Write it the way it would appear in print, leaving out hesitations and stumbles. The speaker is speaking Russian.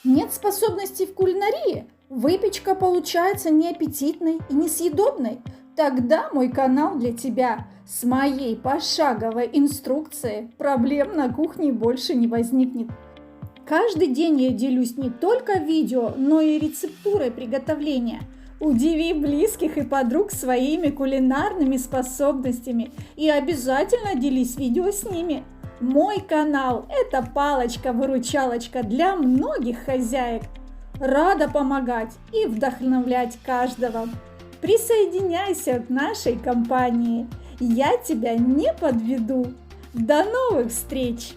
Нет способностей в кулинарии? Выпечка получается неаппетитной и несъедобной? Тогда мой канал для тебя. С моей пошаговой инструкцией проблем на кухне больше не возникнет. Каждый день я делюсь не только видео, но и рецептурой приготовления. Удиви близких и подруг своими кулинарными способностями и обязательно делись видео с ними. Мой канал – это палочка-выручалочка для многих хозяек. Рада помогать и вдохновлять каждого. Присоединяйся к нашей компании. Я тебя не подведу. До новых встреч!